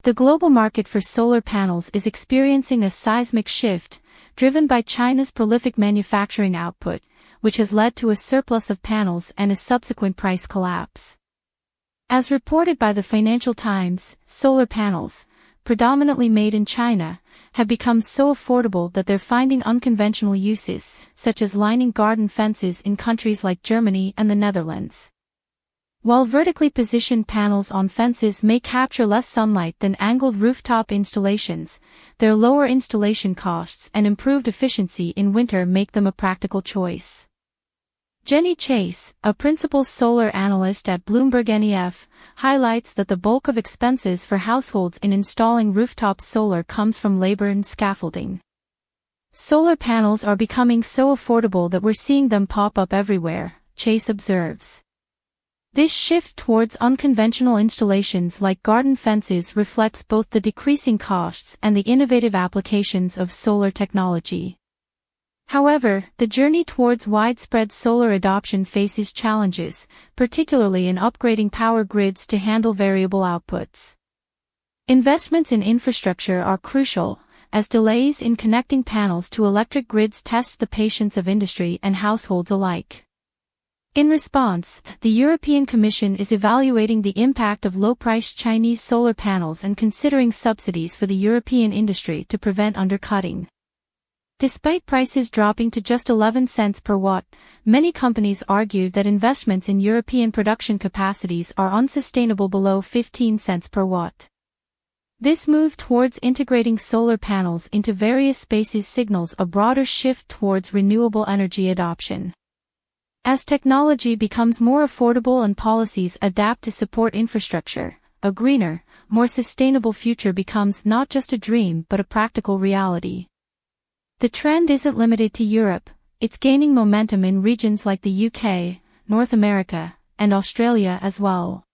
The global market for solar panels is experiencing a seismic shift, driven by China's prolific manufacturing output, which has led to a surplus of panels and a subsequent price collapse. As reported by the Financial Times, solar panels, predominantly made in China, have become so affordable that they're finding unconventional uses, such as lining garden fences in countries like Germany and the Netherlands. While vertically positioned panels on fences may capture less sunlight than angled rooftop installations, their lower installation costs and improved efficiency in winter make them a practical choice. Jenny Chase, a principal solar analyst at BloombergNEF, highlights that the bulk of expenses for households in installing rooftop solar comes from labor and scaffolding. Solar panels are becoming so affordable that we're seeing them pop up everywhere, Chase observes. This shift towards unconventional installations like garden fences reflects both the decreasing costs and the innovative applications of solar technology. However, the journey towards widespread solar adoption faces challenges, particularly in upgrading power grids to handle variable outputs. Investments in infrastructure are crucial, as delays in connecting panels to electric grids test the patience of industry and households alike. In response, the European Commission is evaluating the impact of low-priced Chinese solar panels and considering subsidies for the European industry to prevent undercutting. Despite prices dropping to just 11 cents per watt, many companies argue that investments in European production capacities are unsustainable below 15 cents per watt. This move towards integrating solar panels into various spaces signals a broader shift towards renewable energy adoption. As technology becomes more affordable and policies adapt to support infrastructure, a greener, more sustainable future becomes not just a dream but a practical reality. The trend isn't limited to Europe, it's gaining momentum in regions like the UK, North America, and Australia as well.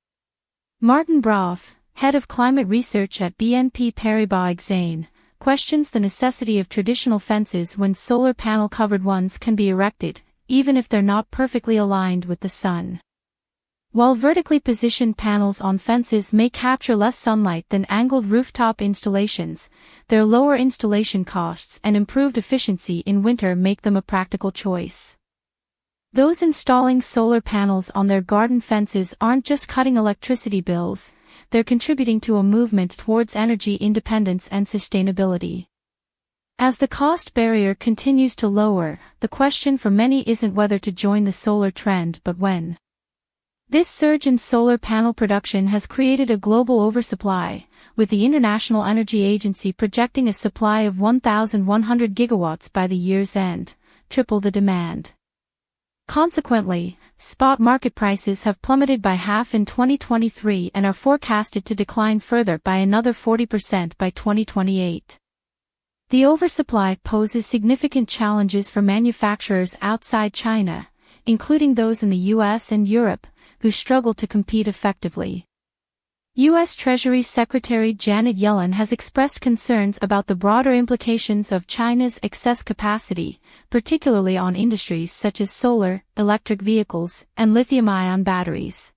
Martin Brough, head of climate research at BNP Paribas Exane, questions the necessity of traditional fences when solar panel-covered ones can be erected, even if they're not perfectly aligned with the sun. While vertically positioned panels on fences may capture less sunlight than angled rooftop installations, their lower installation costs and improved efficiency in winter make them a practical choice. Those installing solar panels on their garden fences aren't just cutting electricity bills, they're contributing to a movement towards energy independence and sustainability. As the cost barrier continues to lower, the question for many isn't whether to join the solar trend but when. This surge in solar panel production has created a global oversupply, with the International Energy Agency projecting a supply of 1,100 gigawatts by the year's end, triple the demand. Consequently, spot market prices have plummeted by half in 2023 and are forecasted to decline further by another 40% by 2028. The oversupply poses significant challenges for manufacturers outside China, including those in the US and Europe, who struggle to compete effectively. U.S. Treasury Secretary Janet Yellen has expressed concerns about the broader implications of China's excess capacity, particularly on industries such as solar, electric vehicles, and lithium-ion batteries.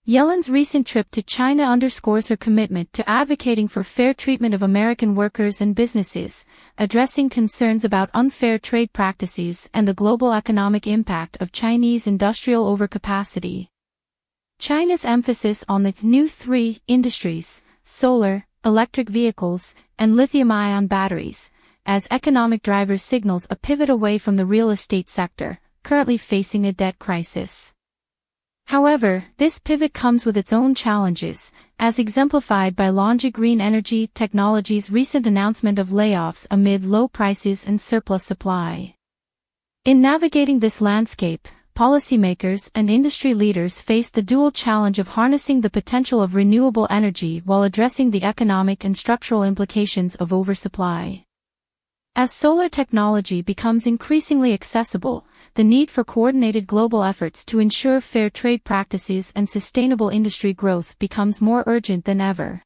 Yellen's recent trip to China underscores her commitment to advocating for fair treatment of American workers and businesses, addressing concerns about unfair trade practices and the global economic impact of Chinese industrial overcapacity. China's emphasis on the new three industries, solar, electric vehicles, and lithium-ion batteries, as economic drivers signals a pivot away from the real estate sector, currently facing a debt crisis. However, this pivot comes with its own challenges, as exemplified by LONGi Green Energy Technology's recent announcement of layoffs amid low prices and surplus supply. In navigating this landscape, policymakers and industry leaders face the dual challenge of harnessing the potential of renewable energy while addressing the economic and structural implications of oversupply. As solar technology becomes increasingly accessible, the need for coordinated global efforts to ensure fair trade practices and sustainable industry growth becomes more urgent than ever.